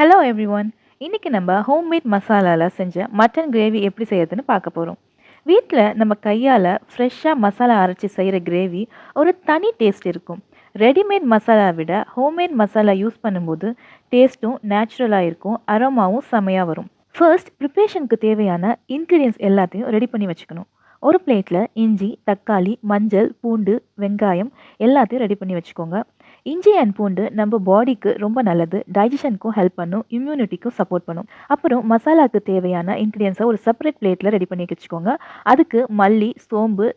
Hello everyone. இன்னைக்கு நம்ம homemade மசாலால செஞ்ச மட்டன் கிரேவி எப்படி செய்யறதுன்னு பார்க்க போகிறோம். வீட்டில் நம்ம கையால் ஃப்ரெஷ்ஷாக மசாலா அரைச்சி செய்கிற கிரேவி ஒரு தனி டேஸ்ட் இருக்கும். ரெடிமேட் மசாலா விட ஹோம்மேட் மசாலா யூஸ் பண்ணும்போது டேஸ்ட்டும் நேச்சுரலாக இருக்கும், அரோமாவும் செமையாக வரும். ஃபர்ஸ்ட் ப்ரிப்ரேஷனுக்கு தேவையான இன்க்ரீடியன்ஸ் எல்லாத்தையும் ரெடி பண்ணி வச்சுக்கணும். ஒரு பிளேட்டில் இஞ்சி, தக்காளி, மஞ்சள், பூண்டு, வெங்காயம் எல்லாத்தையும் ரெடி பண்ணி வச்சுக்கோங்க. இஞ்சி அண்ட் பூண்டு நம்ம பாடிக்கு ரொம்ப நல்லது, டைஜஷனுக்கும் ஹெல்ப் பண்ணும், இம்யூனிட்டிக்கும் சப்போர்ட் பண்ணும். அப்புறம் மசாலாவுக்கு தேவையான இன்க்ரீடியன்ஸை ஒரு செப்பரேட் பிளேட்டில் ரெடி பண்ணி வச்சுக்கோங்க. அதுக்கு மல்லி, சோம்பு,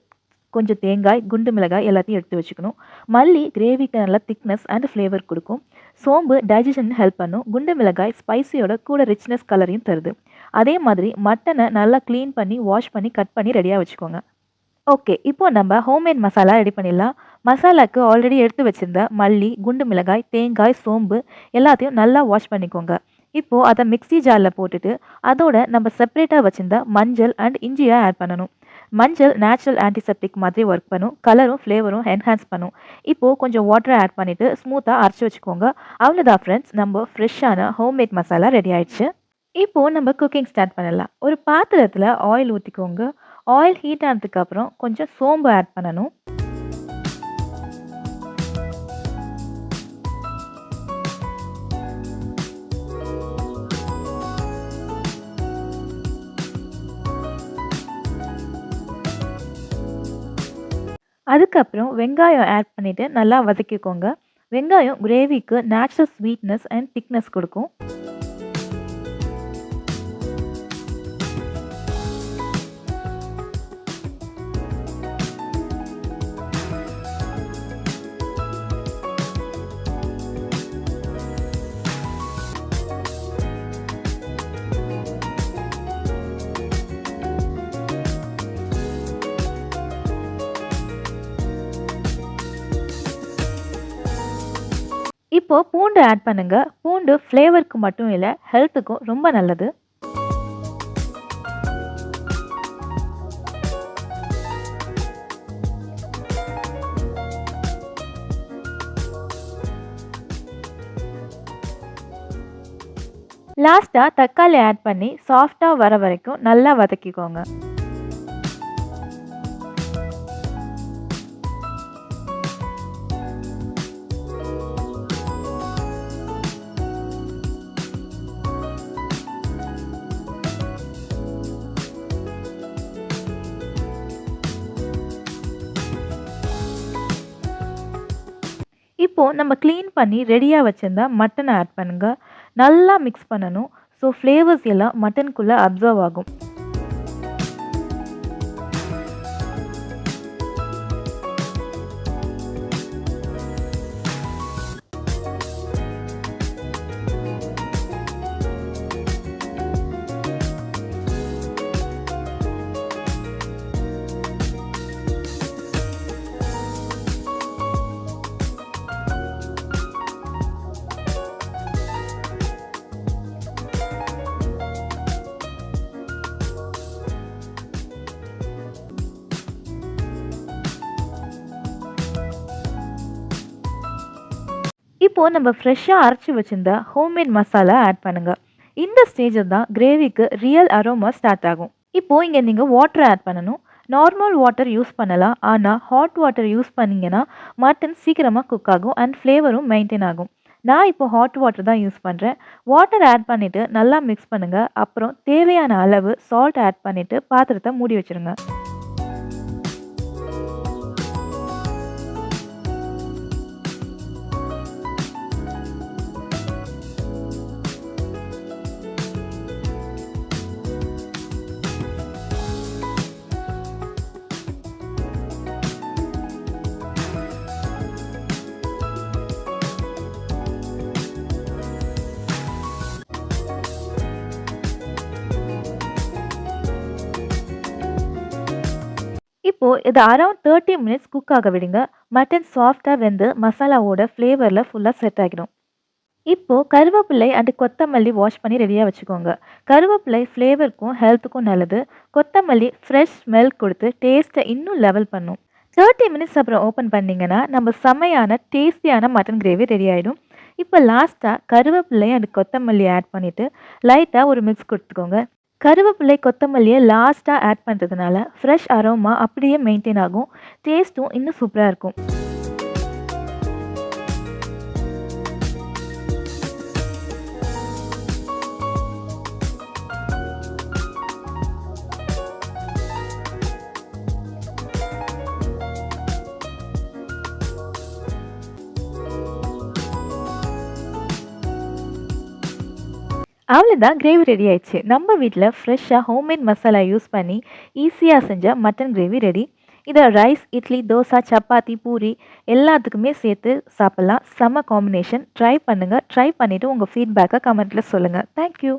கொஞ்சம் தேங்காய், குண்டு மிளகாய் எல்லாத்தையும் எடுத்து வச்சுக்கணும். மல்லி கிரேவிக்கு நல்ல திக்னஸ் அண்ட் ஃப்ளேவர் கொடுக்கும். சோம்பு டைஜஷன் ஹெல்ப் பண்ணும். குண்டு மிளகாய் ஸ்பைசியோட கூட ரிச்னஸ் கலரையும் தருது. அதே மாதிரி மட்டனை நல்லா க்ளீன் பண்ணி வாஷ் பண்ணி கட் பண்ணி ரெடியாக வச்சுக்கோங்க. ஓகே, இப்போ நம்ம ஹோம்மேட் மசாலா ரெடி பண்ணிடலாம். மசாலாக்கு ஆல்ரெடி எடுத்து வச்சிருந்த மல்லி, குண்டு மிளகாய், தேங்காய், சோம்பு எல்லாத்தையும் நல்லா வாஷ் பண்ணிக்கோங்க. இப்போது அதை மிக்ஸி ஜாரில் போட்டுட்டு அதோட நம்ம செப்பரேட்டாக வச்சிருந்த மஞ்சள் அண்ட் இஞ்சியை ஆட் பண்ணணும். மஞ்சள் நேச்சுரல் ஆன்டிசெப்டிக் மாதிரி ஒர்க் பண்ணும், கலரும் ஃப்ளேவரும் என்ஹான்ஸ் பண்ணும். இப்போது கொஞ்சம் வாட்டரை ஆட் பண்ணிவிட்டு ஸ்மூத்தாக அரைச்சி வச்சுக்கோங்க. அவ்வளோதான் ஃப்ரெண்ட்ஸ், நம்ம ஃப்ரெஷ்ஷான ஹோம்மேட் மசாலா ரெடி ஆயிடுச்சு. இப்போது நம்ம குக்கிங் ஸ்டார்ட் பண்ணலாம். ஒரு பாத்திரத்தில் ஆயில் ஊற்றிக்கோங்க. ஆயில் ஹீட் ஆனதுக்கப்புறம் கொஞ்சம் சோம்பு ஆட் பண்ணணும். அதுக்கப்புறம் வெங்காயம் ஆட் பண்ணிவிட்டு நல்லா வதக்கிக்கோங்க. வெங்காயம் கிரேவிக்கு நேச்சுரல் ஸ்வீட்னஸ் அண்ட் திக்னஸ் கொடுக்கும். இப்போ பூண்டு ஆட் பண்ணுங்க. பூண்டு ஃப்ளேவருக்கு மட்டும் இல்லை, ஹெல்த்துக்கும் ரொம்ப நல்லது. லாஸ்ட்டாக தக்காளி ஆட் பண்ணி சாஃப்டாக வர வரைக்கும் நல்லா வதக்கிக்கோங்க. இப்போது நம்ம க்ளீன் பண்ணி ரெடியாக வச்சுருந்தா மட்டனை ஆட் பண்ணுங்கள். நல்லா மிக்ஸ் பண்ணணும். ஸோ ஃப்ளேவர்ஸ் எல்லாம் மட்டனுக்குள்ளே அப்சர்வ் ஆகும். இப்போது நம்ம ஃப்ரெஷ்ஷாக அரைச்சி வச்சுருந்த ஹோம்மேட் மசாலா ஆட் பண்ணுங்கள். இந்த ஸ்டேஜில் தான் கிரேவிக்கு ரியல் அரோமா ஸ்டார்ட் ஆகும். இப்போது இங்கே நீங்கள் வாட்டர் ஆட் பண்ணணும். நார்மல் வாட்டர் யூஸ் பண்ணலாம், ஆனால் ஹாட் வாட்டர் யூஸ் பண்ணிங்கன்னா மட்டன் சீக்கிரமாக குக் ஆகும் அண்ட் ஃப்ளேவரும் மெயின்டைன் ஆகும். நான் இப்போ ஹாட் வாட்டர் தான் யூஸ் பண்ணுறேன். வாட்டர் ஆட் பண்ணிவிட்டு நல்லா மிக்ஸ் பண்ணுங்கள். அப்புறம் தேவையான அளவு சால்ட் ஆட் பண்ணிவிட்டு பாத்திரத்தை மூடி வச்சுருங்க. இப்போது இது அரௌண்ட் 30 மினிட்ஸ் குக் ஆக விடுங்க. மட்டன் சாஃப்டாக வெந்து மசாலாவோட ஃப்ளேவரில் ஃபுல்லாக செட் ஆகிடும். இப்போது கருவேப்பிலை அண்ட் கொத்தமல்லி வாஷ் பண்ணி ரெடியாக வச்சுக்கோங்க. கருவேப்பிலை ஃப்ளேவருக்கும் ஹெல்த்துக்கும் நல்லது. கொத்தமல்லி ஃப்ரெஷ் ஸ்மெல் கொடுத்து டேஸ்ட்டை இன்னும் லெவல் பண்ணும். 30 மினிட்ஸ் அப்புறம் ஓப்பன் பண்ணிங்கன்னா நம்ம செமையான டேஸ்டியான மட்டன் கிரேவி ரெடி ஆகிடும். இப்போ லாஸ்ட்டாக கருவேப்பிலை அண்ட் கொத்தமல்லி ஆட் பண்ணிவிட்டு லைட்டாக ஒரு மிக்ஸ் கொடுத்துக்கோங்க. கருவேப்பிலை கொத்தமல்லியை லாஸ்ட்டாக ஆட் பண்ணுறதுனால ஃப்ரெஷ் அரோமா அப்படியே மெயின்டைன் ஆகும். டேஸ்ட்டும் இன்னும் சூப்பராக இருக்கும். அவ்வளோதான், கிரேவி ரெடி ஆயிடுச்சு. நம்ம வீட்டில் ஃப்ரெஷ்ஷாக ஹோம்மேட் மசாலா யூஸ் பண்ணி ஈஸியாக செஞ்ச மட்டன் கிரேவி ரெடி. இதை ரைஸ், இட்லி, தோசை, சப்பாத்தி, பூரி எல்லாத்துக்குமே சேர்த்து சாப்பிட்லாம். செம்ம காம்பினேஷன். ட்ரை பண்ணுங்கள். ட்ரை பண்ணிவிட்டு உங்கள் ஃபீட்பேக்கை கமெண்ட்டில் சொல்லுங்கள். தேங்க்யூ.